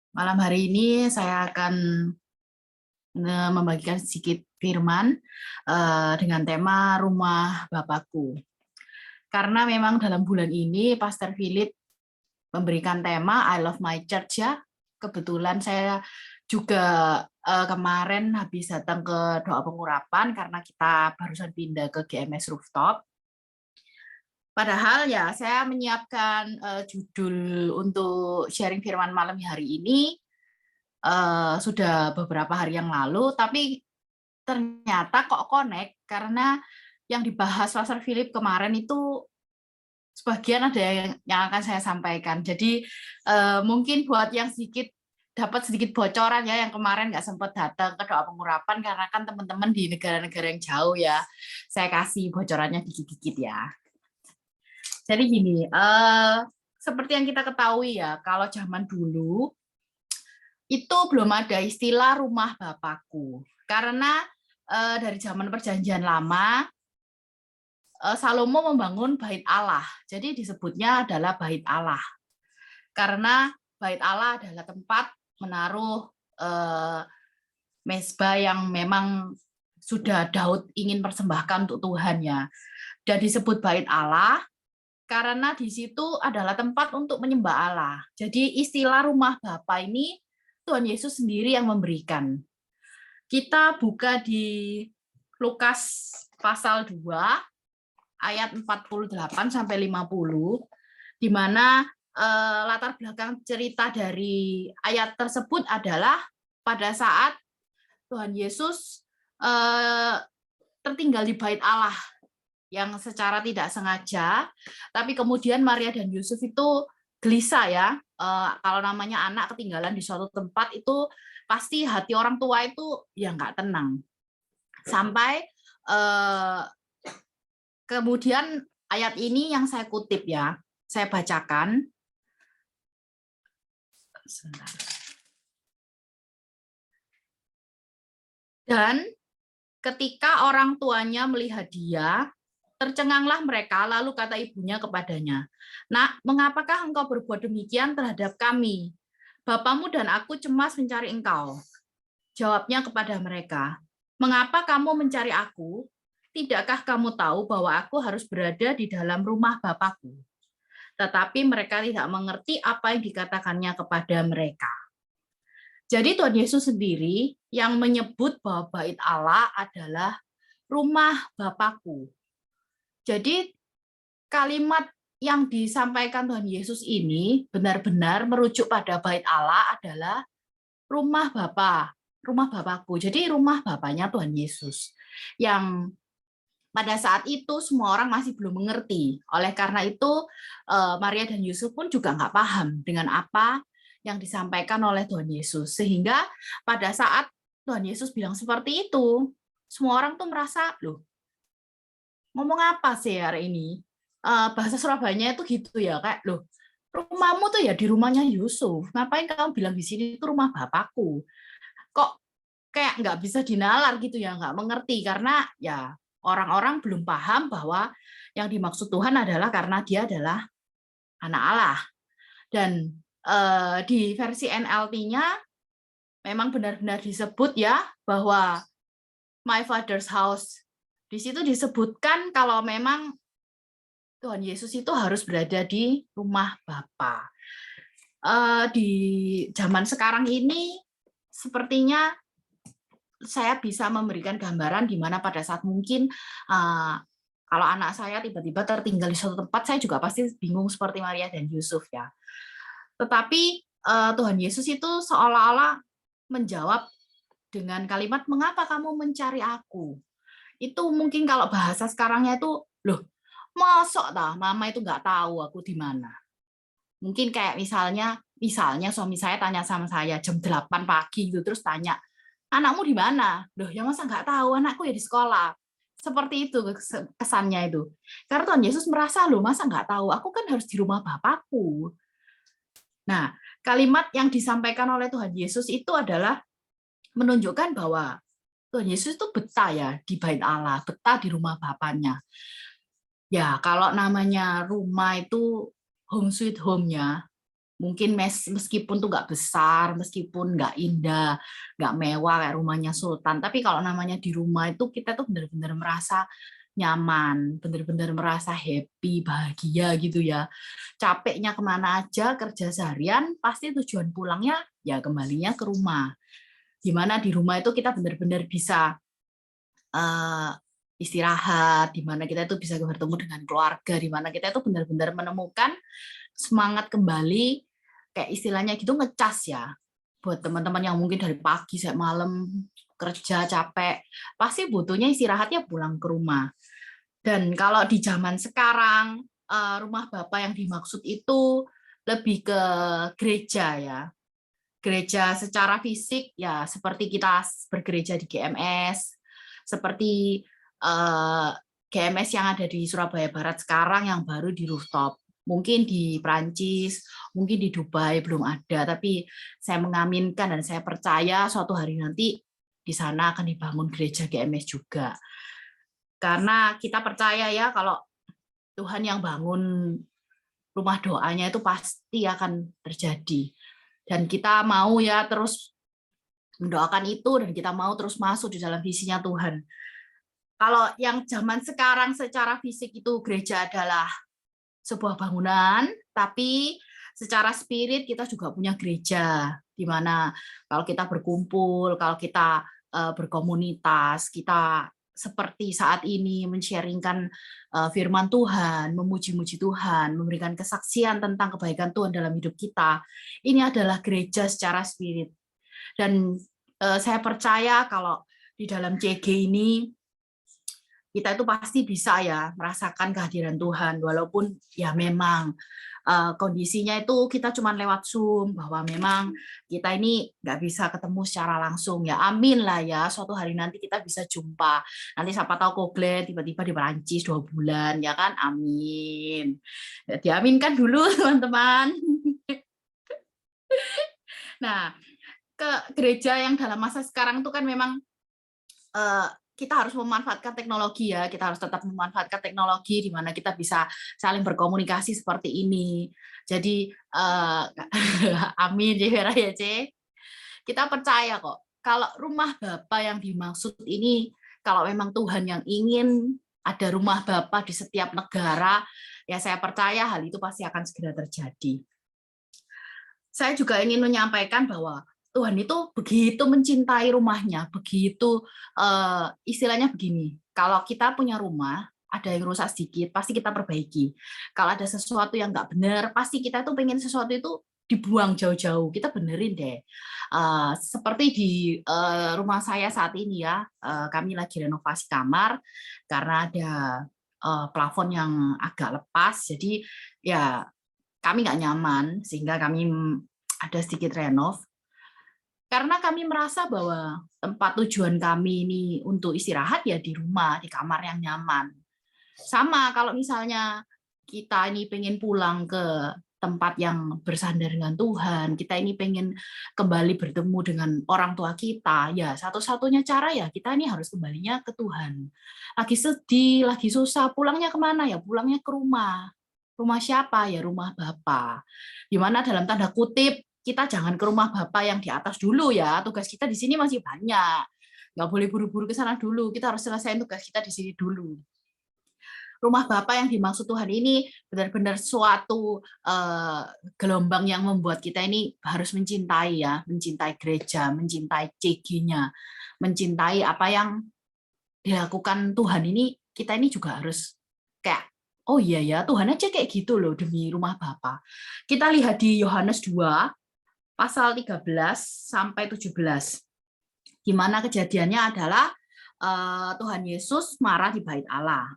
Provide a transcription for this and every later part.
Malam hari ini saya akan membagikan sedikit firman dengan tema Rumah Bapakku. Karena memang dalam bulan ini Pastor Philip memberikan tema I Love My Church ya. Kebetulan saya juga kemarin habis datang ke doa pengurapan karena kita barusan pindah ke GMS Rooftop. Padahal ya saya menyiapkan judul untuk sharing firman malam hari ini sudah beberapa hari yang lalu, tapi ternyata kok connect karena yang dibahas Pastor Philip kemarin itu sebagian ada yang akan saya sampaikan. Jadi mungkin buat yang dapat sedikit bocoran ya, yang kemarin nggak sempat datang ke doa pengurapan karena kan teman-teman di negara-negara yang jauh ya, saya kasih bocorannya dikit-dikit ya. Jadi gini, seperti yang kita ketahui ya, kalau zaman dulu itu belum ada istilah rumah Bapakku. Karena dari zaman Perjanjian Lama, Salomo membangun Bait Allah. Jadi disebutnya adalah Bait Allah. Karena Bait Allah adalah tempat menaruh mezbah yang memang sudah Daud ingin persembahkan untuk Tuhan ya. Dan disebut Bait Allah karena di situ adalah tempat untuk menyembah Allah. Jadi istilah rumah Bapa ini Tuhan Yesus sendiri yang memberikan. Kita buka di Lukas pasal 2 ayat 48 sampai 50 di mana latar belakang cerita dari ayat tersebut adalah pada saat Tuhan Yesus tertinggal di bait Allah yang secara tidak sengaja, tapi kemudian Maria dan Yusuf itu gelisah ya, kalau namanya anak ketinggalan di suatu tempat itu pasti hati orang tua itu ya nggak tenang. Sampai kemudian ayat ini yang saya kutip ya, saya bacakan. Dan ketika orang tuanya melihat dia, tercenganglah mereka, lalu kata ibunya kepadanya, "Nak, mengapakah engkau berbuat demikian terhadap kami? Bapamu dan aku cemas mencari engkau." Jawabnya kepada mereka, "Mengapa kamu mencari aku? Tidakkah kamu tahu bahwa aku harus berada di dalam rumah Bapakku?" Tetapi mereka tidak mengerti apa yang dikatakannya kepada mereka. Jadi Tuhan Yesus sendiri yang menyebut bahwa bait Allah adalah rumah Bapakku. Jadi kalimat yang disampaikan Tuhan Yesus ini benar-benar merujuk pada bait Allah adalah rumah Bapa, rumah Bapakku. Jadi rumah Bapaknya Tuhan Yesus. Yang pada saat itu semua orang masih belum mengerti. Oleh karena itu Maria dan Yusuf pun juga nggak paham dengan apa yang disampaikan oleh Tuhan Yesus. Sehingga pada saat Tuhan Yesus bilang seperti itu, semua orang tuh merasa, loh, ngomong apa sih hari ini? Bahasa Surabayanya itu gitu ya, kayak loh, rumahmu tuh ya di rumahnya Yusuf. Ngapain kamu bilang di sini itu rumah bapakku? Kok kayak nggak bisa dinalar gitu ya, nggak mengerti karena ya orang-orang belum paham bahwa yang dimaksud Tuhan adalah karena dia adalah anak Allah. Dan di versi NLT-nya memang benar-benar disebut ya bahwa my father's house. Di situ disebutkan kalau memang Tuhan Yesus itu harus berada di rumah Bapa. Di zaman sekarang ini sepertinya saya bisa memberikan gambaran di mana pada saat mungkin kalau anak saya tiba-tiba tertinggal di suatu tempat, saya juga pasti bingung seperti Maria dan Yusuf ya. Tetapi Tuhan Yesus itu seolah-olah menjawab dengan kalimat, "Mengapa kamu mencari aku?" Itu mungkin kalau bahasa sekarangnya itu, loh, mosok tah mama itu nggak tahu aku di mana. Mungkin kayak misalnya suami saya tanya sama saya jam 8 pagi gitu, terus tanya, "Anakmu di mana?" Loh, ya masa nggak tahu, anakku ya di sekolah. Seperti itu kesannya itu. Karena Tuhan Yesus merasa, loh masa nggak tahu, aku kan harus di rumah Bapakku. Nah, kalimat yang disampaikan oleh Tuhan Yesus itu adalah menunjukkan bahwa Tuhan Yesus itu betah ya di bait Allah, betah di rumah Bapaknya. Ya, kalau namanya rumah itu home sweet home-nya, Mungkin meskipun tuh nggak besar, meskipun nggak indah, nggak mewah kayak rumahnya Sultan, tapi kalau namanya di rumah itu kita tuh benar-benar merasa nyaman, benar-benar merasa happy, bahagia gitu ya. Capeknya kemana aja, kerja seharian, pasti tujuan pulangnya ya kembalinya ke rumah. Dimana di rumah itu kita benar-benar bisa uh, istirahat, di mana kita itu bisa bertemu dengan keluarga, di mana kita itu benar-benar menemukan semangat kembali, kayak istilahnya gitu ngecas ya. Buat teman-teman yang mungkin dari pagi sampai malam kerja capek, pasti butuhnya istirahatnya pulang ke rumah. Dan kalau di zaman sekarang, rumah Bapak yang dimaksud itu lebih ke gereja ya. Gereja secara fisik ya seperti kita bergereja di GMS, seperti GMS yang ada di Surabaya Barat sekarang yang baru di rooftop. Mungkin di Prancis, mungkin di Dubai belum ada, tapi saya mengaminkan dan saya percaya suatu hari nanti di sana akan dibangun gereja GMS juga. Karena kita percaya ya kalau Tuhan yang bangun rumah doanya itu pasti akan terjadi. Dan kita mau ya terus mendoakan itu dan kita mau terus masuk di dalam visinya Tuhan. Kalau yang zaman sekarang secara fisik itu gereja adalah sebuah bangunan, tapi secara spirit kita juga punya gereja di mana kalau kita berkumpul, kalau kita berkomunitas, kita seperti saat ini men-sharingkan firman Tuhan, memuji-muji Tuhan, memberikan kesaksian tentang kebaikan Tuhan dalam hidup kita. Ini adalah gereja secara spirit. Dan saya percaya kalau di dalam CG ini kita itu pasti bisa ya merasakan kehadiran Tuhan, walaupun ya memang kondisinya itu kita cuma lewat Zoom, bahwa memang kita ini nggak bisa ketemu secara langsung. Ya amin lah ya, suatu hari nanti kita bisa jumpa. Nanti siapa tahu Koglen tiba-tiba di Perancis 2 bulan, ya kan? Amin. Ya, diaminkan dulu teman-teman. Nah, ke gereja yang dalam masa sekarang itu kan memang kita harus memanfaatkan teknologi ya, kita harus tetap memanfaatkan teknologi di mana kita bisa saling berkomunikasi seperti ini. Jadi amin ya C. Kita percaya kok kalau rumah Bapa yang dimaksud ini, kalau memang Tuhan yang ingin ada rumah Bapa di setiap negara, ya saya percaya hal itu pasti akan segera terjadi. Saya juga ingin menyampaikan bahwa Tuhan itu begitu mencintai rumahnya, begitu istilahnya begini, kalau kita punya rumah, ada yang rusak sedikit, pasti kita perbaiki. Kalau ada sesuatu yang nggak benar, pasti kita tuh pengen sesuatu itu dibuang jauh-jauh, kita benerin deh. Seperti di rumah saya saat ini ya, kami lagi renovasi kamar, karena ada plafon yang agak lepas, jadi ya kami nggak nyaman, sehingga kami ada sedikit renov. Karena kami merasa bahwa tempat tujuan kami ini untuk istirahat ya di rumah, di kamar yang nyaman. Sama kalau misalnya kita ini pengen pulang ke tempat yang bersandar dengan Tuhan, kita ini pengen kembali bertemu dengan orang tua kita, ya satu-satunya cara ya kita ini harus kembalinya ke Tuhan. Lagi sedih, lagi susah, pulangnya kemana ya? Pulangnya ke rumah. Rumah siapa? Ya rumah Bapa. Dimana dalam tanda kutip, kita jangan ke rumah Bapak yang di atas dulu ya. Tugas kita di sini masih banyak. Nggak boleh buru-buru ke sana dulu. Kita harus selesaiin tugas kita di sini dulu. Rumah Bapak yang dimaksud Tuhan ini benar-benar suatu gelombang yang membuat kita ini harus mencintai ya, mencintai gereja, mencintai CG-nya, mencintai apa yang dilakukan Tuhan ini, kita ini juga harus kayak, oh iya ya, Tuhan aja kayak gitu loh demi rumah Bapa. Kita lihat di Yohanes 2, pasal 13 sampai 17. Di mana kejadiannya adalah Tuhan Yesus marah di bait Allah.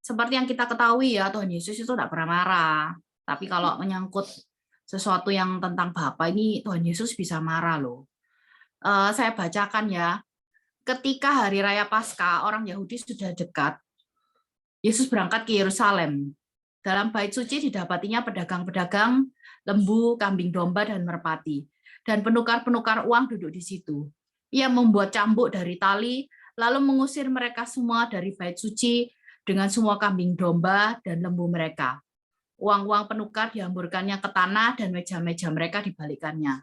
Seperti yang kita ketahui ya, Tuhan Yesus itu tidak pernah marah. Tapi kalau menyangkut sesuatu yang tentang Bapa ini, Tuhan Yesus bisa marah loh. Saya bacakan ya. Ketika hari raya Paskah, orang Yahudi sudah dekat, Yesus berangkat ke Yerusalem. Dalam bait suci didapatinya pedagang-pedagang lembu, kambing domba, dan merpati. Dan penukar-penukar uang duduk di situ. Ia membuat cambuk dari tali, lalu mengusir mereka semua dari bait suci dengan semua kambing domba dan lembu mereka. Uang-uang penukar dihamburkannya ke tanah dan meja-meja mereka dibalikkannya.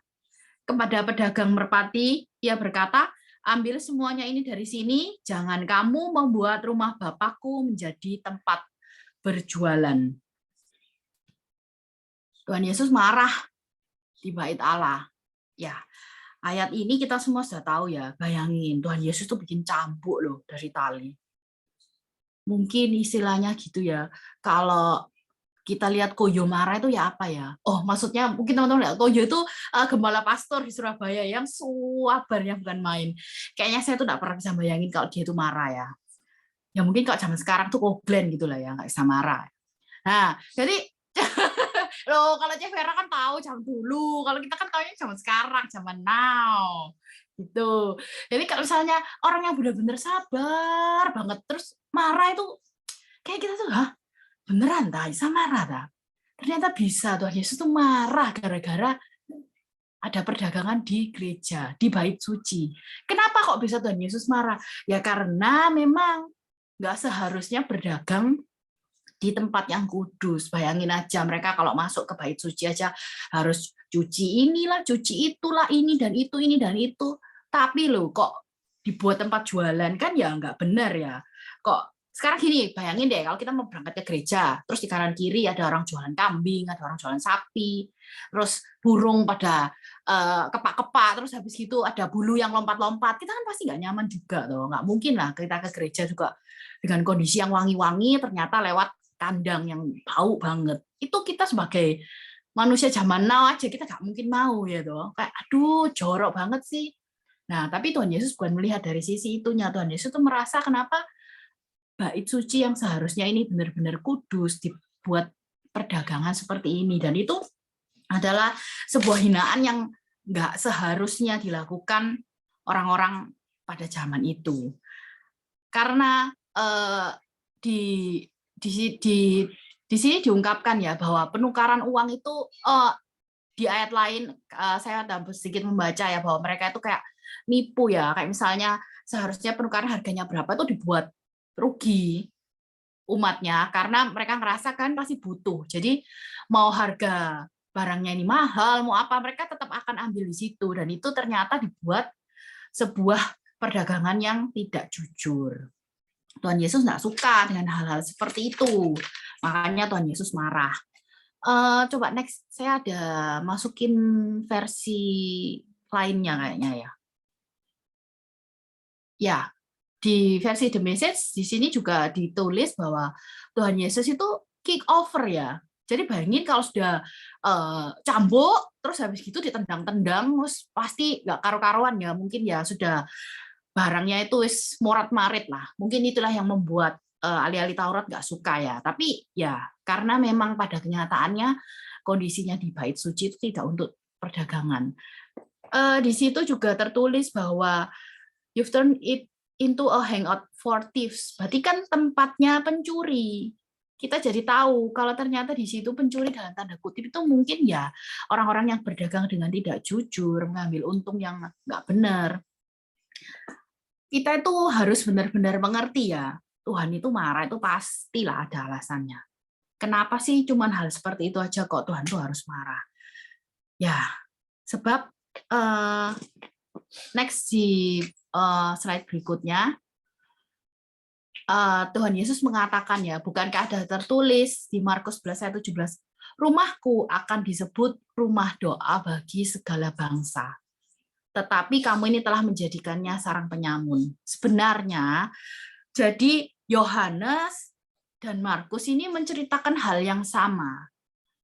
Kepada pedagang merpati, ia berkata, ambil semuanya ini dari sini, jangan kamu membuat rumah Bapakku menjadi tempat berjualan. Tuhan Yesus marah di bait Allah. Ya, ayat ini kita semua sudah tahu ya. Bayangin, Tuhan Yesus tuh bikin cambuk loh dari tali. Mungkin istilahnya gitu ya. Kalau kita lihat Koyo marah itu ya apa ya? Oh, maksudnya mungkin teman-teman lihat Koyo itu gembala pastor di Surabaya yang suabarnya bukan main. Kayaknya saya tuh nggak pernah bisa bayangin kalau dia itu marah ya. Ya mungkin kalau zaman sekarang tuh Glenn gitu lah ya, nggak bisa marah. Nah, jadi loh kalau Cek Vera kan tahu zaman dulu, kalau kita kan tahunya zaman sekarang, zaman now. Gitu. Jadi kalau misalnya orang yang benar-benar sabar banget terus marah itu kayak kita tuh, hah? Beneran tak bisa marah tak? Ternyata bisa. Tuhan Yesus tuh marah gara-gara ada perdagangan di gereja, di bait suci. Kenapa kok bisa Tuhan Yesus marah? Ya karena memang nggak seharusnya berdagang di tempat yang kudus. Bayangin aja mereka kalau masuk ke bait suci aja harus cuci inilah, cuci itulah, ini dan itu, ini dan itu. Tapi loh kok dibuat tempat jualan kan ya nggak benar ya. Kok sekarang gini, bayangin deh kalau kita mau berangkat ke gereja, terus di kanan kiri ada orang jualan kambing, ada orang jualan sapi, terus burung pada kepak-kepak, terus habis gitu ada bulu yang lompat-lompat, kita kan pasti nggak nyaman juga tuh, nggak mungkin lah kita ke gereja juga dengan kondisi yang wangi-wangi, ternyata lewat kandang yang bau banget. Itu kita sebagai manusia zaman now aja kita nggak mungkin mau ya tuh, kayak aduh jorok banget sih. Nah, tapi Tuhan Yesus bukan melihat dari sisi itunya. Tuhan Yesus tuh merasa kenapa bait suci yang seharusnya ini benar-benar kudus dibuat perdagangan seperti ini, dan itu adalah sebuah hinaan yang nggak seharusnya dilakukan orang-orang pada zaman itu. Karena di di sini diungkapkan ya bahwa penukaran uang itu di ayat lain saya ada sedikit membaca ya bahwa mereka itu kayak nipu ya, kayak misalnya seharusnya penukaran harganya berapa itu dibuat rugi umatnya karena mereka ngerasa kan pasti butuh. Jadi mau harga barangnya ini mahal, mau apa mereka tetap akan ambil di situ, dan itu ternyata dibuat sebuah perdagangan yang tidak jujur. Tuhan Yesus nggak suka dengan hal-hal seperti itu, makanya Tuhan Yesus marah. Coba next, saya ada masukin versi lainnya kayaknya ya. Ya, di versi The Message di sini juga ditulis bahwa Tuhan Yesus itu kick over ya. Jadi bayangin kalau sudah cambuk, terus habis gitu ditendang-tendang, terus pasti nggak karu-karuan ya. Mungkin ya sudah barangnya itu morat-marit lah. Mungkin itulah yang membuat ahli-ahli Taurat nggak suka ya. Tapi ya karena memang pada kenyataannya kondisinya di bait suci itu tidak untuk perdagangan. Di situ juga tertulis bahwa you've turned it into a hangout for thieves. Berarti kan tempatnya pencuri. Kita jadi tahu kalau ternyata di situ pencuri dalam tanda kutip itu mungkin ya orang-orang yang berdagang dengan tidak jujur, mengambil untung yang nggak benar. Kita itu harus benar-benar mengerti ya, Tuhan itu marah itu pastilah ada alasannya. Kenapa sih cuman hal seperti itu aja kok Tuhan tuh harus marah? Ya, sebab next di slide berikutnya, Tuhan Yesus mengatakan ya, bukankah ada tertulis di Markus 11 ayat 17, rumahku akan disebut rumah doa bagi segala bangsa. Tetapi kamu ini telah menjadikannya sarang penyamun. Sebenarnya, jadi Yohanes dan Markus ini menceritakan hal yang sama,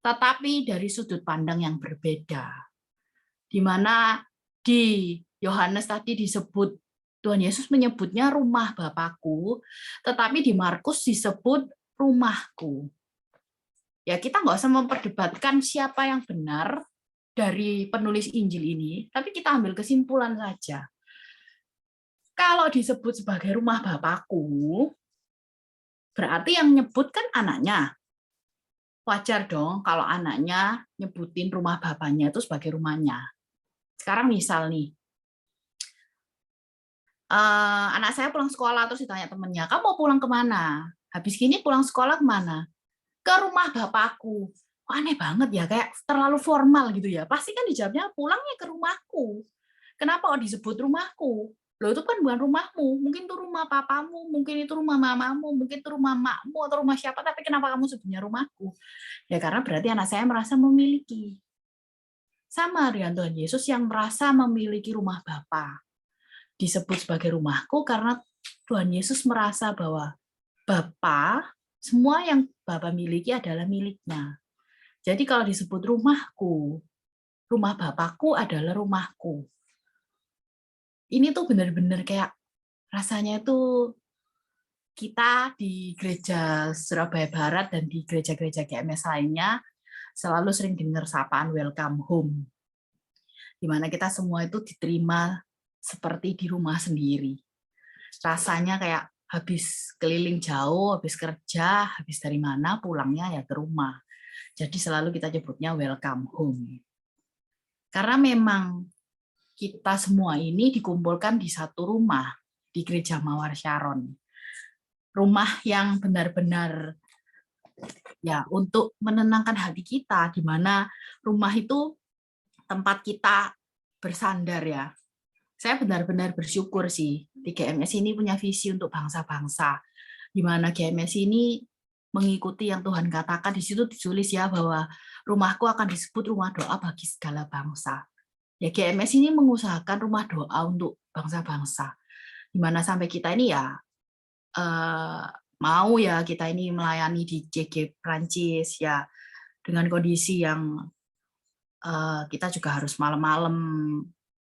tetapi dari sudut pandang yang berbeda. Di mana di Yohanes tadi disebut, Tuhan Yesus menyebutnya rumah Bapakku, tetapi di Markus disebut rumahku. Ya kita nggak usah memperdebatkan siapa yang benar dari penulis Injil ini, tapi kita ambil kesimpulan saja. Kalau disebut sebagai rumah Bapakku, berarti yang nyebut kan anaknya. Wajar dong kalau anaknya nyebutin rumah bapaknya itu sebagai rumahnya. Sekarang misal nih, anak saya pulang sekolah terus ditanya temennya, kamu mau pulang kemana? Habis gini pulang sekolah kemana? ke rumah bapakku. Aneh banget ya, kayak terlalu formal gitu ya. Pasti kan dijawabnya pulangnya ke rumahku. Kenapa kok disebut rumahku? Loh itu kan bukan rumahmu, mungkin itu rumah papamu, mungkin itu rumah mamamu, mungkin itu rumah makmu atau rumah siapa, tapi kenapa kamu sebutnya rumahku? Ya karena berarti anak saya merasa memiliki. Sama dengan Tuhan Yesus yang merasa memiliki rumah Bapa. Disebut sebagai rumahku karena Tuhan Yesus merasa bahwa Bapa, semua yang Bapa miliki adalah miliknya. Jadi kalau disebut rumahku, rumah Bapakku adalah rumahku. Ini tuh benar-benar kayak rasanya itu kita di gereja Surabaya Barat dan di gereja-gereja GMS lainnya selalu sering dengar sapaan welcome home, di mana kita semua itu diterima seperti di rumah sendiri. Rasanya kayak habis keliling jauh, habis kerja, habis dari mana, pulangnya ya ke rumah. Jadi selalu kita nyebutnya welcome home. Karena memang kita semua ini dikumpulkan di satu rumah, di Gereja Mawar Sharon. Rumah yang benar-benar ya untuk menenangkan hati kita, di mana rumah itu tempat kita bersandar ya. Saya benar-benar bersyukur sih di GMS ini punya visi untuk bangsa-bangsa, di mana GMS ini mengikuti yang Tuhan katakan. Di situ ditulis ya bahwa rumahku akan disebut rumah doa bagi segala bangsa. Ya GMS ini mengusahakan rumah doa untuk bangsa-bangsa, di mana sampai kita ini ya mau ya kita ini melayani di JG Prancis ya dengan kondisi yang kita juga harus malam-malam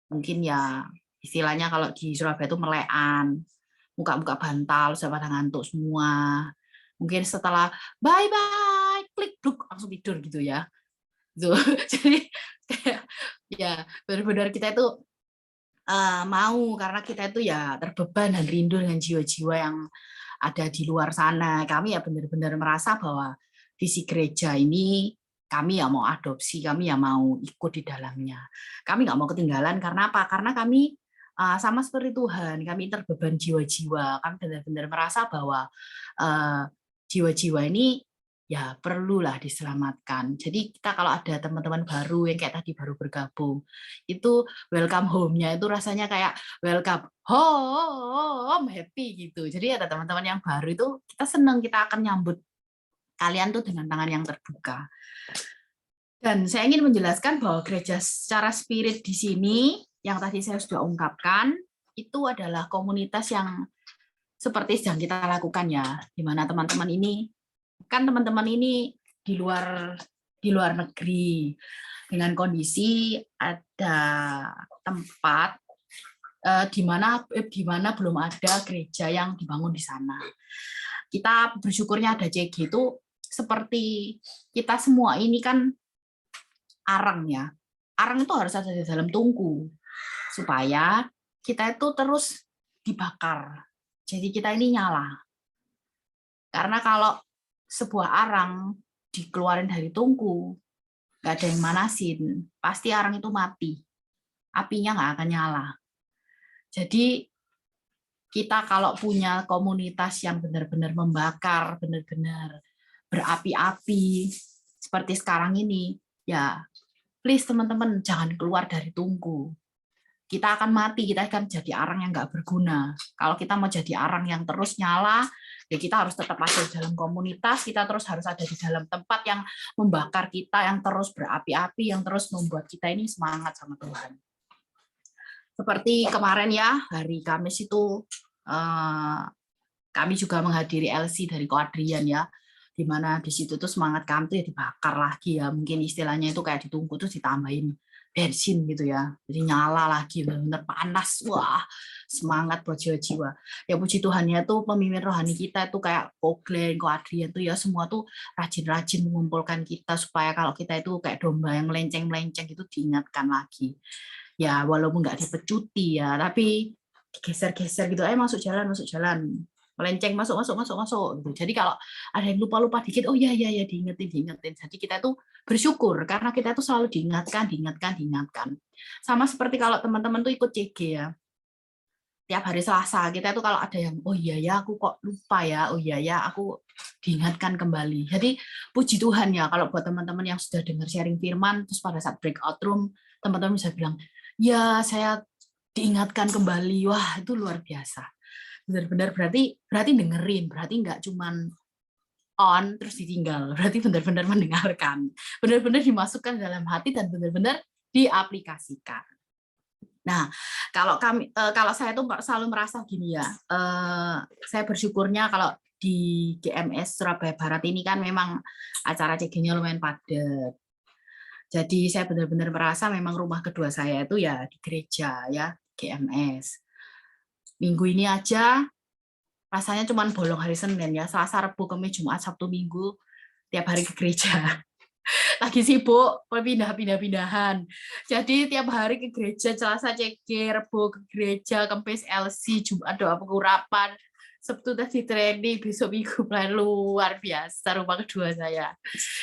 mungkin ya istilahnya kalau di Surabaya itu melean, buka-buka bantal, sudah pada ngantuk semua. Mungkin setelah bye-bye, klik, duk, langsung tidur gitu ya. Gitu. Jadi kayak ya benar-benar kita itu mau karena kita itu ya terbeban dan rindu dengan jiwa-jiwa yang ada di luar sana. Kami ya benar-benar merasa bahwa visi gereja ini kami ya mau adopsi, kami ya mau ikut di dalamnya. Kami nggak mau ketinggalan karena apa? Karena kami sama seperti Tuhan, kami terbeban jiwa-jiwa. Kami benar-benar merasa bahwa jiwa-jiwa ini ya perlulah diselamatkan. Jadi kita kalau ada teman-teman baru yang kayak tadi baru bergabung, itu welcome home-nya itu rasanya kayak welcome home, happy gitu. Jadi ada teman-teman yang baru itu kita senang, kita akan nyambut kalian tuh dengan tangan yang terbuka. Dan saya ingin menjelaskan bahwa gereja secara spirit di sini, yang tadi saya sudah ungkapkan, itu adalah komunitas yang seperti sedang kita lakukan ya, di mana teman-teman ini, kan teman-teman ini di luar negeri, dengan kondisi ada tempat di mana belum ada gereja yang dibangun di sana. Kita bersyukurnya ada CG itu seperti kita semua ini kan arang ya. Arang itu harus ada di dalam tungku supaya kita itu terus dibakar. Jadi kita ini nyala. Karena kalau sebuah arang dikeluarin dari tungku, nggak ada yang manasin, pasti arang itu mati. Apinya nggak akan nyala. Jadi kita kalau punya komunitas yang benar-benar membakar, benar-benar berapi-api, seperti sekarang ini, ya please teman-teman jangan keluar dari tungku. Kita akan mati, kita akan jadi arang yang nggak berguna. Kalau kita mau jadi arang yang terus nyala, ya kita harus tetap ada di dalam komunitas, kita terus harus ada di dalam tempat yang membakar kita, yang terus berapi-api, yang terus membuat kita ini semangat sama Tuhan. Seperti kemarin ya, hari Kamis itu kami juga menghadiri LC dari Ko Adrian ya, di mana di situ tuh semangat kami tuh ya dibakar lagi ya, mungkin istilahnya itu kayak ditunggu terus ditambahin bensin gitu ya, jadi nyala lagi, benar-benar panas, wah semangat buat jiwa-jiwa. Ya puji Tuhan ya tuh pemimpin rohani kita itu kayak Ko Glenn, Ko Adrian tuh ya semua tuh rajin-rajin mengumpulkan kita supaya kalau kita itu kayak domba yang melenceng-melenceng itu diingatkan lagi. Ya walaupun nggak dipecuti ya, tapi geser-geser gitu, masuk jalan, melenceng masuk gitu. Jadi kalau ada yang lupa dikit, oh ya diingetin. Jadi kita tuh bersyukur karena kita tuh selalu diingatkan. Sama seperti kalau teman-teman tuh ikut CG ya. tiap hari Selasa kita itu kalau ada yang oh iya ya aku kok lupa ya, oh iya ya aku diingatkan kembali. Jadi puji Tuhan ya kalau buat teman-teman yang sudah dengar sharing firman terus pada saat breakout room teman-teman bisa bilang ya saya diingatkan kembali. Wah itu luar biasa. Benar-benar berarti dengerin, berarti nggak cuman on terus ditinggal, berarti benar-benar mendengarkan, benar-benar dimasukkan dalam hati dan benar-benar diaplikasikan. Nah, kalau saya tuh selalu merasa gini ya, saya bersyukurnya kalau di GMS Surabaya Barat ini kan memang acara CG-nya lumayan padat. Jadi saya benar-benar merasa memang rumah kedua saya itu ya di gereja ya, GMS. Minggu ini aja rasanya cuma bolong hari Senin ya, Selasa, Rabu, Kamis, Jumat, Sabtu, Minggu, tiap hari ke gereja. Lagi sibuk pindah-pindahan. Jadi tiap hari ke gereja, Selasa CG, Rebo ke gereja, Kamis LC, Jumat doa pengurapan, Sabtu tadi training, besok minggu plan luar biasa rumah kedua saya.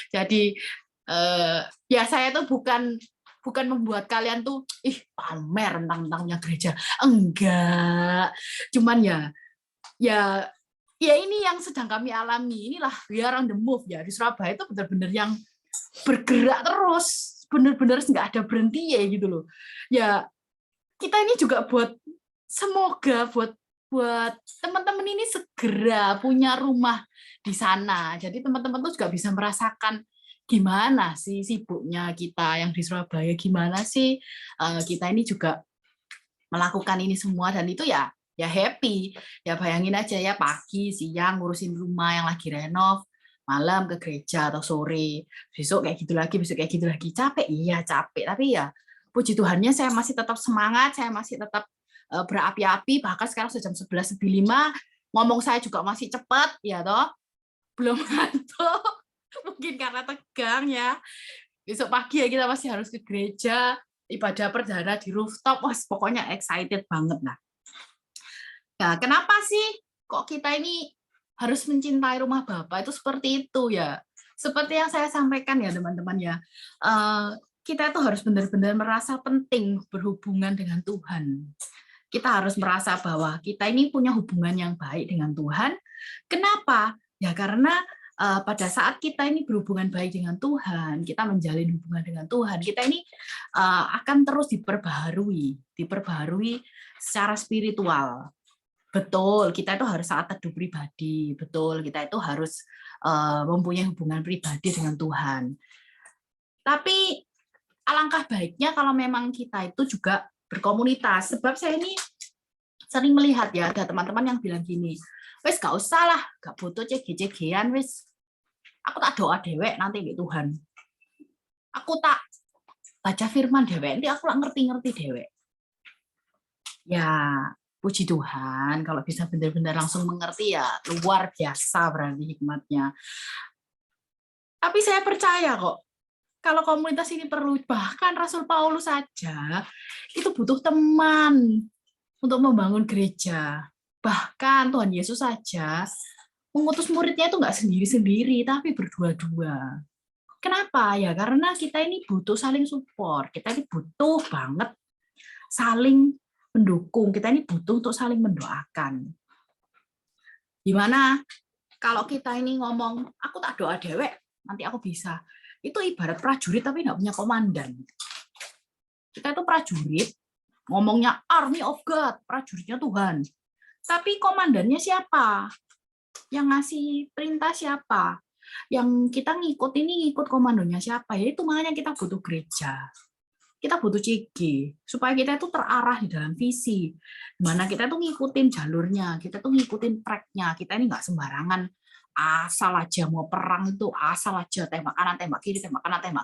Jadi ya saya tuh bukan membuat kalian tuh pamer tentang gereja. Enggak. Cuman ya ini yang sedang kami alami. Inilah we are on the move ya. Di Surabaya itu benar-benar yang bergerak terus, benar-benar nggak ada berhenti ya gitu loh. Ya kita ini juga semoga buat teman-teman ini segera punya rumah di sana. Jadi teman-teman tuh juga bisa merasakan gimana sih sibuknya kita yang di Surabaya, gimana sih kita ini juga melakukan ini semua dan itu ya happy. Ya bayangin aja ya pagi, siang ngurusin rumah yang lagi renov, malam ke gereja atau sore, besok kayak gitu lagi, besok kayak gitu lagi. Capek, iya capek, tapi ya puji Tuhannya saya masih tetap semangat, saya masih tetap berapi-api, bahkan sekarang sudah jam 11 lebih 5, ngomong saya juga masih cepat, ya toh, belum ngantuk, mungkin karena tegang ya. Besok pagi ya kita masih harus ke gereja, ibadah perdana di rooftop, wah pokoknya excited banget lah. Nah, kenapa sih kok kita ini harus mencintai rumah Bapak itu seperti itu ya. Seperti yang saya sampaikan ya teman-teman ya, kita itu harus benar-benar merasa penting berhubungan dengan Tuhan. Kita harus merasa bahwa kita ini punya hubungan yang baik dengan Tuhan. Kenapa? Ya karena pada saat kita ini berhubungan baik dengan Tuhan, kita menjalin hubungan dengan Tuhan, kita ini akan terus diperbaharui secara spiritual. Betul, kita itu harus saat teduh pribadi. Betul, kita itu harus mempunyai hubungan pribadi dengan Tuhan. Tapi alangkah baiknya kalau memang kita itu juga berkomunitas. Sebab saya ini sering melihat ya, ada teman-teman yang bilang gini, wes gak usah lah, gak butuh CG-CG-an, wes aku tak doa dewek nanti di Tuhan. Aku tak baca firman dewek, nanti aku lah ngerti-ngerti dewek. Ya, puji Tuhan, kalau bisa benar-benar langsung mengerti ya luar biasa berarti hikmatnya. Tapi saya percaya kok, kalau komunitas ini perlu, bahkan Rasul Paulus saja itu butuh teman untuk membangun gereja. Bahkan Tuhan Yesus saja mengutus muridnya itu nggak sendiri-sendiri, tapi berdua-dua. Kenapa? Ya karena kita ini butuh saling support, kita ini butuh banget saling mendukung, kita ini butuh untuk saling mendoakan. Gimana kalau kita ini ngomong, aku tak doa dewek, nanti aku bisa. Itu ibarat prajurit tapi nggak punya komandan. Kita itu prajurit, ngomongnya Army of God, prajuritnya Tuhan. Tapi komandannya siapa? Yang ngasih perintah siapa? Yang kita ngikut komandonya siapa? Ya itu makanya kita butuh gereja. Kita butuh CG supaya kita itu terarah di dalam visi, dimana kita tuh ngikutin jalurnya, kita tuh ngikutin tracknya, kita ini nggak sembarangan asal aja mau perang itu asal aja tembak kanan tembak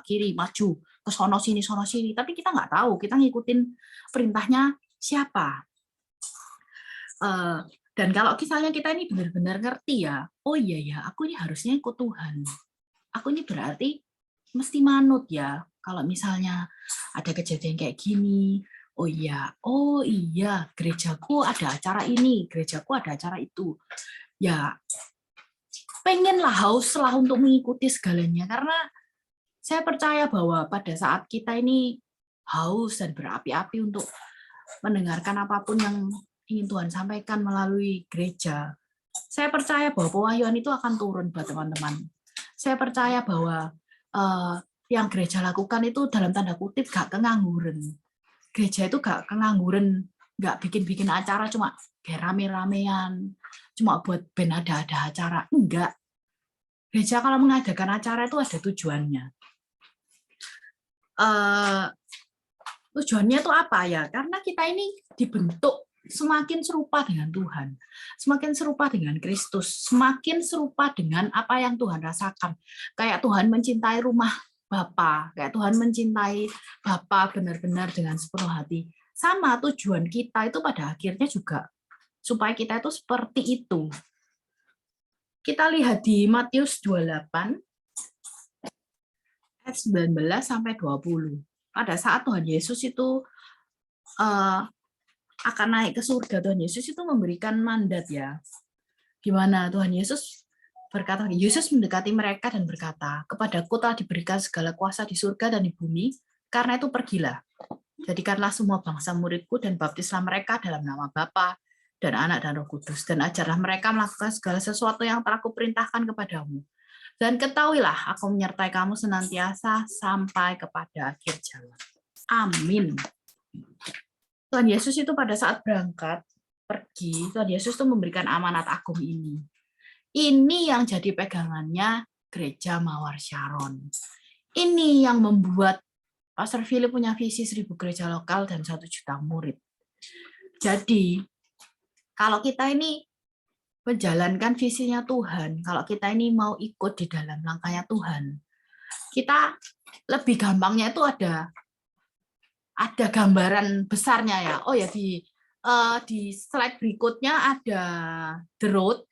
kiri maju ke sono sini, tapi kita nggak tahu kita ngikutin perintahnya siapa. Dan kalau misalnya kita ini benar-benar ngerti ya, oh iya ya aku ini harusnya ikut Tuhan, aku ini berarti mesti manut ya. Kalau misalnya ada kejadian kayak gini, oh iya, gerejaku ada acara ini, gerejaku ada acara itu. Ya, pengenlah, hauslah untuk mengikuti segalanya. Karena saya percaya bahwa pada saat kita ini haus dan berapi-api untuk mendengarkan apapun yang ingin Tuhan sampaikan melalui gereja. Saya percaya bahwa pewahyuan itu akan turun buat teman-teman. Saya percaya bahwa yang gereja lakukan itu dalam tanda kutip gak kengangguran. Gereja itu gak kengangguran, gak bikin-bikin acara cuma kayak rame-ramean, cuma buat ben ada acara. Enggak. Gereja kalau mengadakan acara itu ada tujuannya. Tujuannya itu apa ya? Karena kita ini dibentuk semakin serupa dengan Tuhan, semakin serupa dengan Kristus, semakin serupa dengan apa yang Tuhan rasakan. Kayak Tuhan mencintai rumah Bapa, kayak Tuhan mencintai Bapa benar-benar dengan sepenuh hati. Sama tujuan kita itu pada akhirnya juga supaya kita itu seperti itu. Kita lihat di Matius 28 ayat 19 sampai 20. Pada saat Tuhan Yesus itu akan naik ke surga, Tuhan Yesus itu memberikan mandat ya. Gimana Tuhan Yesus berkata, Yesus mendekati mereka dan berkata, kepadaku telah diberikan segala kuasa di surga dan di bumi, karena itu pergilah. Jadikanlah semua bangsa muridku dan baptislah mereka dalam nama Bapa dan Anak dan Roh Kudus, dan ajarlah mereka melakukan segala sesuatu yang telah kuperintahkan kepadamu. Dan ketahuilah, aku menyertai kamu senantiasa sampai kepada akhir zaman. Amin. Tuhan Yesus itu pada saat berangkat, pergi, Tuhan Yesus itu memberikan amanat agung ini. Ini yang jadi pegangannya Gereja Mawar Sharon. Ini yang membuat Pastor Philip punya visi 1000 gereja lokal dan 1 juta murid. Jadi, kalau kita ini menjalankan visinya Tuhan, kalau kita ini mau ikut di dalam langkahnya Tuhan, kita lebih gampangnya itu ada gambaran besarnya ya. Oh ya, di slide berikutnya ada the road.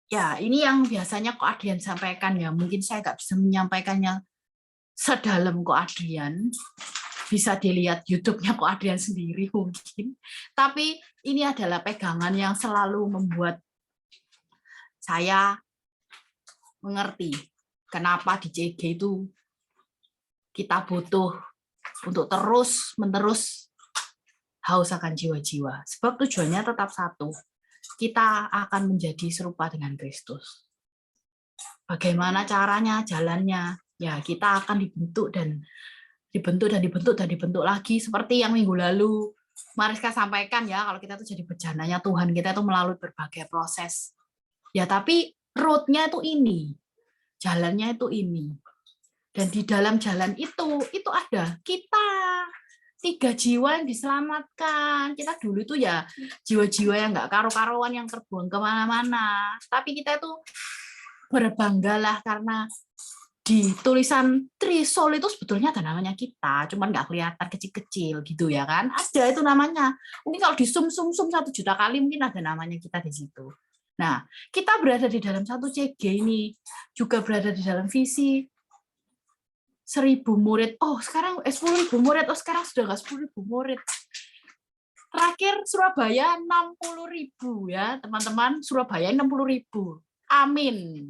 Ya, ini yang biasanya Ko Adrian sampaikan ya. Mungkin saya nggak bisa menyampaikannya sedalam Ko Adrian. Bisa dilihat YouTube-nya Ko Adrian sendiri mungkin. Tapi ini adalah pegangan yang selalu membuat saya mengerti kenapa di CG itu kita butuh untuk terus-menerus haus akan jiwa-jiwa. Sebab tujuannya tetap satu. Kita akan menjadi serupa dengan Kristus. Bagaimana caranya, jalannya? Ya, kita akan dibentuk lagi. Seperti yang minggu lalu Mariska sampaikan ya, kalau kita tuh jadi bejananya Tuhan, kita tuh melalui berbagai proses. Ya, tapi road-nya itu ini. Jalannya itu ini. Dan di dalam jalan itu ada kita 3 jiwa yang diselamatkan. Kita dulu itu ya jiwa-jiwa yang nggak karo-karuan yang terbuang kemana-mana. Tapi kita itu berbanggalah karena di tulisan Trisol itu sebetulnya ada namanya kita, cuman nggak kelihatan kecil-kecil gitu ya kan. Ada itu namanya. Mungkin kalau di sum 1 juta kali mungkin ada namanya kita di situ. Nah, kita berada di dalam 1 CG ini, juga berada di dalam visi 1000 murid. Oh, sekarang 10.000 murid. Oh, sekarang sudah nggak 10.000 murid. Terakhir Surabaya 60.000 ya, teman-teman. Surabaya 60.000. Amin.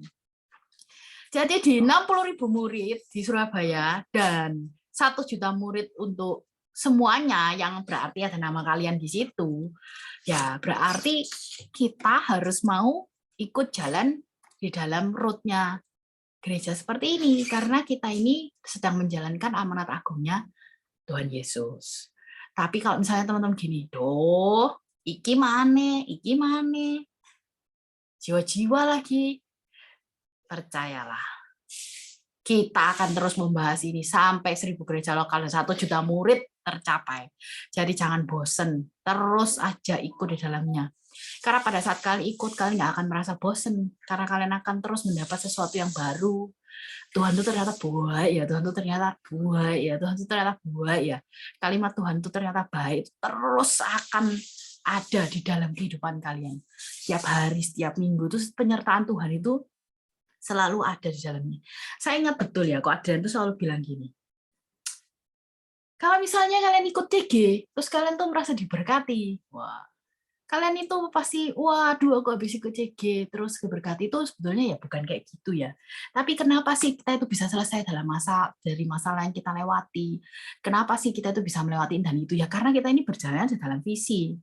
Jadi di 60.000 murid di Surabaya dan 1 juta murid untuk semuanya yang berarti ada nama kalian di situ. Ya, berarti kita harus mau ikut jalan di dalam road-nya gereja seperti ini, karena kita ini sedang menjalankan amanat agungnya Tuhan Yesus. Tapi kalau misalnya teman-teman gini, iki mane, jiwa-jiwa lagi, percayalah, kita akan terus membahas ini sampai 1000 gereja lokal dan 1 juta murid tercapai. Jadi jangan bosen, terus aja ikut di dalamnya. Karena pada saat kalian ikut, kalian nggak akan merasa bosen, karena kalian akan terus mendapat sesuatu yang baru. Tuhan itu ternyata baik ya, Tuhan itu ternyata baik ya, Tuhan itu ternyata baik ya. Kalimat Tuhan itu ternyata baik, terus akan ada di dalam kehidupan kalian. Setiap hari, setiap minggu, itu penyertaan Tuhan itu selalu ada di dalamnya. Saya ingat betul ya, Ko Adrian itu selalu bilang gini, kalau misalnya kalian ikut TG, terus kalian tuh merasa diberkati, wah, kalian itu pasti, waduh aku habis ikut CG terus keberkati, itu sebetulnya ya bukan kayak gitu ya. Tapi kenapa sih kita itu bisa selesai dari masalah yang kita lewati? Kenapa sih kita itu bisa melewati dan itu ya? Karena kita ini berjalan di dalam visi.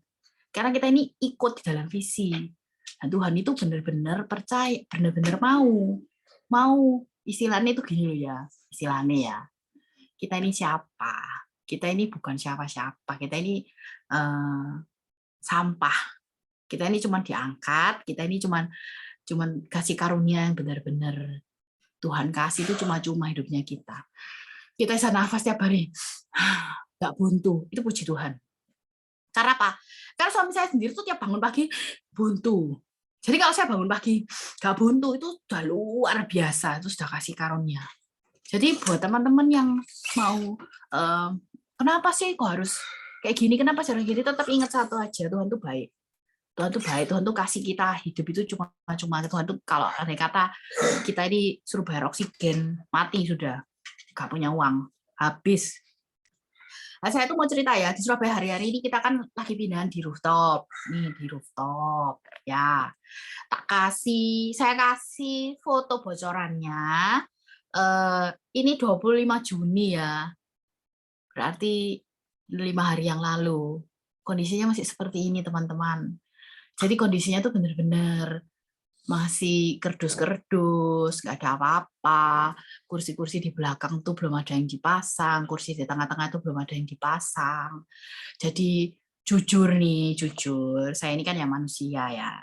Karena kita ini ikut di dalam visi. Nah, Tuhan itu benar-benar percaya, benar-benar mau istilahnya itu gini loh ya, istilahnya ya. Kita ini siapa? Kita ini bukan siapa-siapa. Kita ini sampah. Kita ini cuma diangkat. Kita ini cuma kasih karunia yang benar-benar Tuhan kasih itu cuma-cuma hidupnya kita. Kita bisa nafas tiap hari, nggak buntu. Itu puji Tuhan. Karena apa? Karena suami saya sendiri tuh tiap bangun pagi buntu. Jadi kalau saya bangun pagi nggak buntu itu sudah luar biasa. Itu sudah kasih karunia. Jadi buat teman-teman yang mau kenapa sih kok harus kayak gini? Kenapa harus gini? Tetap ingat satu aja, Tuhan tuh baik. Tuhan tuh baik. Tuhan tuh kasih kita hidup itu cuma Tuhan tuh kalau andai kata kita ini suruh bayar oksigen, mati sudah, nggak punya uang, habis. Nah, saya tuh mau cerita ya, di Surabaya hari-hari ini kita kan lagi pindahan di rooftop. Nih, di rooftop. Ya, saya kasih foto bocorannya. Ini 25 Juni ya. Berarti 5 hari yang lalu. Kondisinya masih seperti ini, teman-teman. Jadi kondisinya tuh benar-benar masih kerdus-kerdus, nggak ada apa-apa. Kursi-kursi di belakang tuh belum ada yang dipasang, kursi di tengah-tengah tuh belum ada yang dipasang. Jadi jujur nih, jujur, saya ini kan ya manusia ya.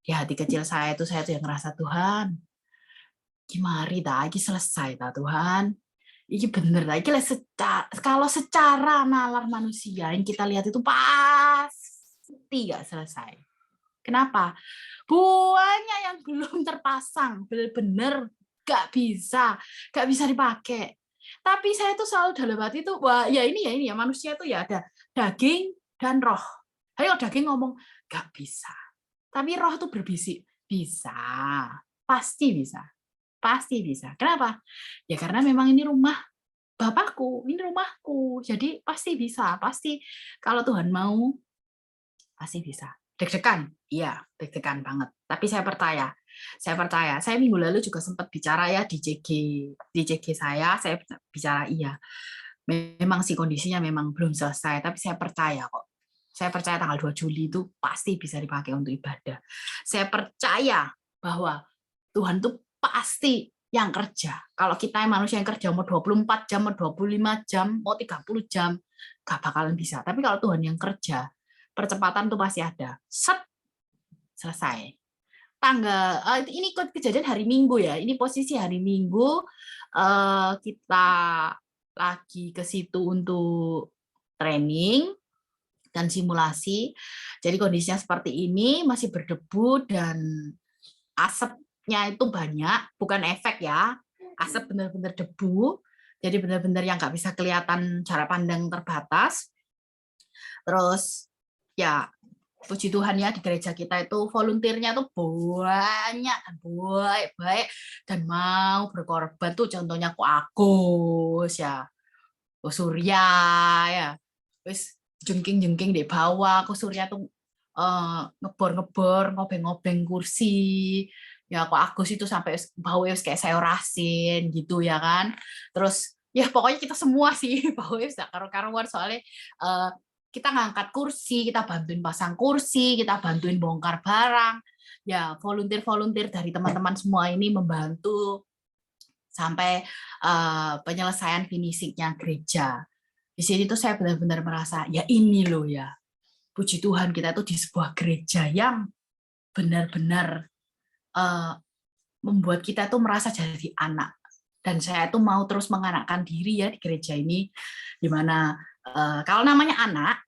Di hati kecil saya tuh yang ngerasa, Tuhan, gimana lagi selesai ta Tuhan? Ini bener lagi kalau secara nalar manusia yang kita lihat itu pasti nggak selesai. Kenapa? Banyak yang belum terpasang, benar-benar nggak bisa dipakai. Tapi saya tuh selalu dalam hati itu, wah ya ini ya manusia itu ya ada daging dan roh. Ayo daging ngomong nggak bisa, tapi roh tuh berbisik bisa, pasti bisa, pasti bisa. Kenapa? Ya karena memang ini rumah Bapakku, ini rumahku, jadi pasti bisa, pasti kalau Tuhan mau pasti bisa. Deg-degan, iya, deg-degan banget. Tapi saya percaya. Saya minggu lalu juga sempat bicara ya di JG saya bicara iya. Memang sih kondisinya memang belum selesai, tapi saya percaya kok. Saya percaya tanggal 2 Juli itu pasti bisa dipakai untuk ibadah. Saya percaya bahwa Tuhan tuh pasti yang kerja. Kalau kita manusia yang kerja mau 24 jam, mau 25 jam, mau 30 jam, gak bakalan bisa. Tapi kalau Tuhan yang kerja, percepatan tuh pasti ada. Set, selesai. Ini kejadian hari Minggu ya. Ini posisi hari Minggu. Kita lagi ke situ untuk training dan simulasi. Jadi kondisinya seperti ini, masih berdebu dan asapnya itu banyak, bukan efek ya. Asap benar-benar debu. Jadi benar-benar yang nggak bisa kelihatan, jarak pandang terbatas. Terus ya puji Tuhan ya di gereja kita itu volunteernya tuh banyak dan baik-baik dan mau berkorban tuh contohnya Ko Agus ya, Ko Surya ya, terus jengking di bawah Ko Surya tuh ngebor ngobeng kursi ya, Ko Agus itu sampai bau kayak sayur asin gitu ya kan. Terus ya pokoknya kita semua sih bau gak karu-karuan soalnya kita ngangkat kursi, kita bantuin pasang kursi, kita bantuin bongkar barang. Ya, volunteer dari teman-teman semua ini membantu sampai penyelesaian finishingnya gereja. Di sini tuh saya benar-benar merasa, ya ini loh ya, puji Tuhan kita tuh di sebuah gereja yang benar-benar membuat kita tuh merasa jadi anak. Dan saya tuh mau terus menganakkan diri ya di gereja ini, di mana kalau namanya anak,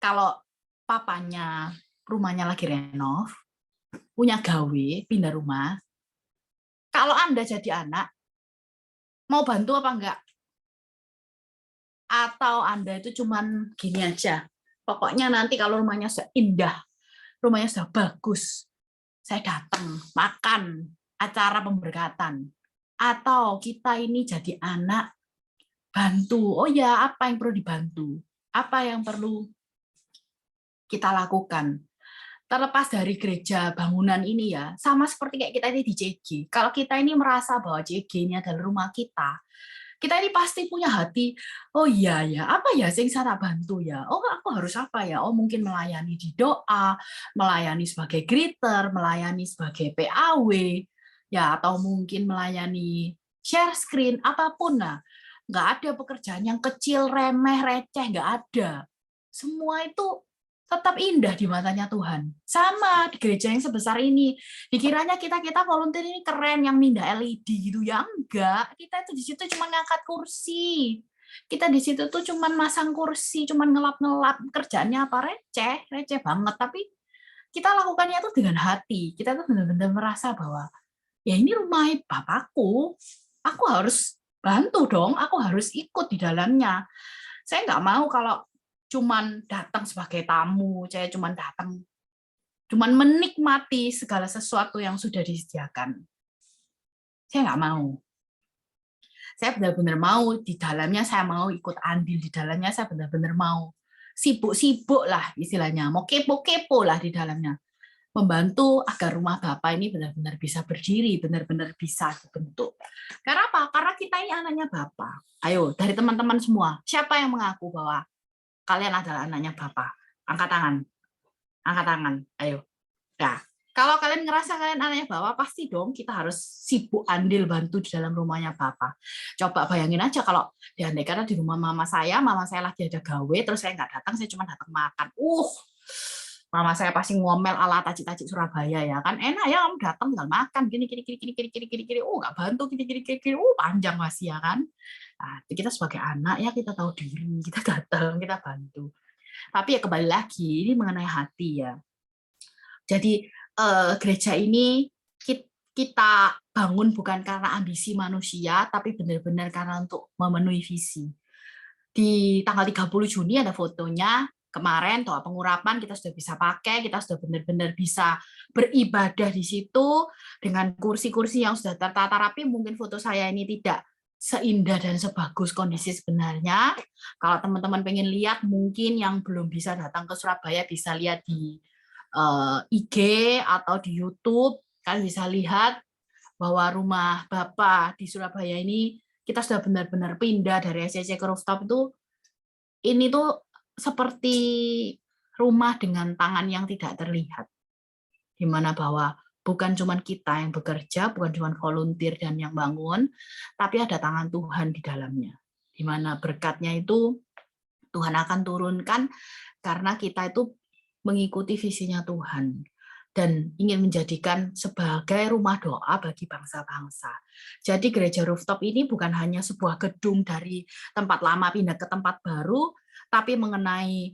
kalau papanya rumahnya lagi renov, punya gawe, pindah rumah, kalau Anda jadi anak, mau bantu apa enggak? Atau Anda itu cuman gini aja, pokoknya nanti kalau rumahnya sudah indah, rumahnya sudah bagus, saya datang, makan, acara pemberkatan. Atau kita ini jadi anak, bantu. Oh ya, apa yang perlu dibantu? Apa yang perlu kita lakukan? Terlepas dari gereja bangunan ini ya, sama seperti kayak kita ini di JG. Kalau kita ini merasa bahwa JG ini adalah rumah kita, Kita ini pasti punya hati, oh iya ya, apa ya sing saya bantu ya? Oh, aku harus apa ya? Oh, mungkin melayani di doa, melayani sebagai greeter, melayani sebagai PAW, ya, atau mungkin melayani share screen, apapun lah. Nggak ada pekerjaan yang kecil, remeh, receh, nggak ada. Semua itu tetap indah di matanya Tuhan. Sama di gereja yang sebesar ini. Dikiranya kita volunteer ini keren yang mindah LED gitu ya, enggak. Kita itu di situ cuma ngangkat kursi. Kita di situ tuh cuma masang kursi, cuma ngelap-ngelap. Kerjaannya apa, receh, receh banget, tapi kita lakukannya tuh dengan hati. Kita tuh benar-benar merasa bahwa ya ini rumah bapakku. Aku harus bantu dong, aku harus ikut di dalamnya. Saya nggak mau kalau cuman datang sebagai tamu, saya cuman datang, cuman menikmati segala sesuatu yang sudah disediakan. Saya nggak mau. Saya benar-benar mau di dalamnya, saya mau ikut andil di dalamnya, saya benar-benar mau sibuk-sibuk lah istilahnya, mau kepo-kepo lah di dalamnya. Membantu agar rumah Bapak ini benar-benar bisa berdiri, benar-benar bisa dibentuk. Karena apa? Karena kita ini anaknya Bapak. Ayo, dari teman-teman semua, siapa yang mengaku bahwa kalian adalah anaknya Bapak? Angkat tangan. Angkat tangan. Ayo. Nah, kalau kalian ngerasa kalian anaknya Bapak, pasti dong kita harus sibuk andil bantu di dalam rumahnya Bapak. Coba bayangin aja kalau diandai kata di rumah mama saya lagi ada gawe, terus saya nggak datang, saya cuma datang makan. Mama saya pasti ngomel ala taci-taci Surabaya ya kan, enak ya kamu datang tinggal makan gini gini gini gini gini gini gini gini, nggak bantu gini gini gini gini, panjang masih ya kan. Nah, kita sebagai anak ya kita tahu diri, kita datang, kita bantu. Tapi ya kembali lagi ini mengenai hati ya. Jadi gereja ini kita bangun bukan karena ambisi manusia, tapi benar-benar karena untuk memenuhi visi. Di tanggal 30 Juni ada fotonya, kemarin doa pengurapan kita sudah bisa pakai, kita sudah benar-benar bisa beribadah di situ dengan kursi-kursi yang sudah tertata rapi. Mungkin foto saya ini tidak seindah dan sebagus kondisi sebenarnya. Kalau teman-teman pengen lihat, mungkin yang belum bisa datang ke Surabaya bisa lihat di IG atau di YouTube, kan bisa lihat bahwa rumah Bapak di Surabaya ini kita sudah benar-benar pindah dari SCC ke rooftop itu, ini tuh seperti rumah dengan tangan yang tidak terlihat, di mana bahwa bukan cuma kita yang bekerja, bukan cuma volunteer dan yang bangun, tapi ada tangan Tuhan di dalamnya, di mana berkatnya itu Tuhan akan turunkan karena kita itu mengikuti visinya Tuhan dan ingin menjadikan sebagai rumah doa bagi bangsa-bangsa. Jadi gereja rooftop ini bukan hanya sebuah gedung dari tempat lama pindah ke tempat baru, tapi mengenai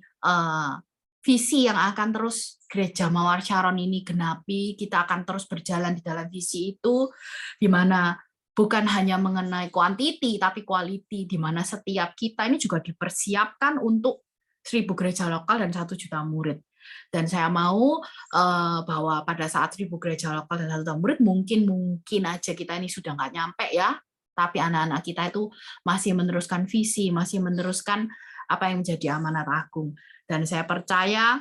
visi yang akan terus gereja Mawar Sharon ini genapi. Kita akan terus berjalan di dalam visi itu, di mana bukan hanya mengenai quantity, tapi quality, di mana setiap kita ini juga dipersiapkan untuk 1.000 gereja lokal dan 1 juta murid. Dan saya mau bahwa pada saat 1.000 gereja lokal dan 1 juta murid, mungkin aja kita ini sudah nggak nyampe ya, tapi anak-anak kita itu masih meneruskan visi, masih meneruskan apa yang menjadi amanat agung. Dan saya percaya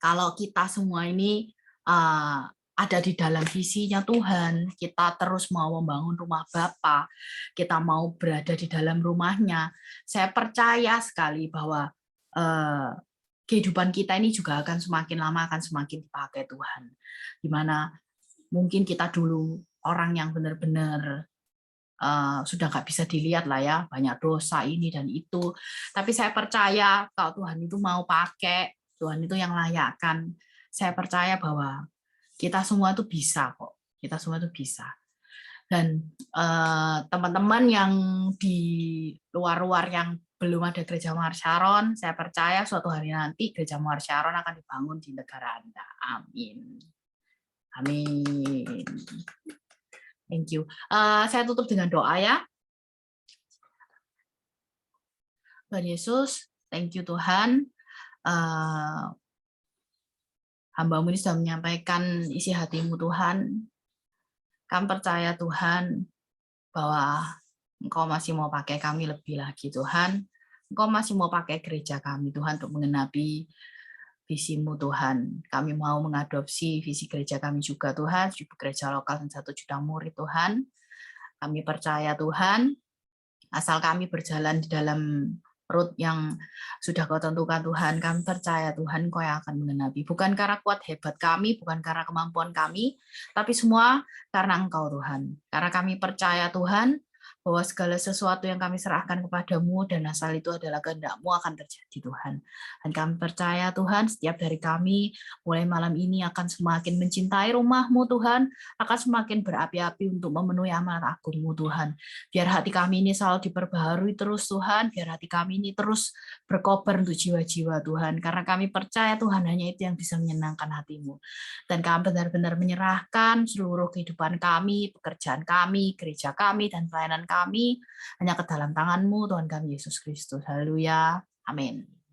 kalau kita semua ini ada di dalam visinya Tuhan, kita terus mau membangun rumah Bapa, kita mau berada di dalam rumahnya, saya percaya sekali bahwa kehidupan kita ini juga akan semakin lama akan semakin dipakai Tuhan. Dimana mungkin kita dulu orang yang benar-benar sudah nggak bisa dilihat lah ya, banyak dosa ini dan itu. Tapi saya percaya kalau Tuhan itu mau pakai, Tuhan itu yang layakkan. Saya percaya bahwa kita semua itu bisa kok. Kita semua itu bisa. Dan teman-teman yang di luar-luar yang belum ada gereja Mawar Sharon, saya percaya suatu hari nanti gereja Mawar Sharon akan dibangun di negara Anda. Amin. Amin. Thank you. Saya tutup dengan doa ya. Tuhan Yesus, thank you Tuhan. Hamba-Mu ini sudah menyampaikan isi hatimu Tuhan. Kami percaya Tuhan bahwa Engkau masih mau pakai kami lebih lagi Tuhan. Engkau masih mau pakai gereja kami Tuhan untuk menggenapi visi-Mu Tuhan. Kami mau mengadopsi visi gereja kami juga Tuhan, gereja lokal dan 1 juta murid Tuhan. Kami percaya Tuhan, Asal kami berjalan di dalam road yang sudah Kau tentukan Tuhan, kami percaya Tuhan Kau yang akan menggenapi. Bukan karena kuat hebat kami, bukan karena kemampuan kami, tapi semua karena Engkau Tuhan. Karena kami percaya Tuhan, bahwa segala sesuatu yang kami serahkan kepadamu dan asal itu adalah kehendak-Mu akan terjadi Tuhan. Dan kami percaya Tuhan, setiap dari kami mulai malam ini akan semakin mencintai rumah-Mu Tuhan, akan semakin berapi-api untuk memenuhi amanat agung-Mu Tuhan. Biar hati kami ini selalu diperbaharui terus Tuhan, biar hati kami ini terus berkobar untuk jiwa-jiwa Tuhan, karena kami percaya Tuhan hanya itu yang bisa menyenangkan hati-Mu. Dan kami benar-benar menyerahkan seluruh kehidupan kami, pekerjaan kami, gereja kami, dan pelayanan kami hanya ke dalam tangan-Mu, Tuhan kami Yesus Kristus. Haleluya. Amin.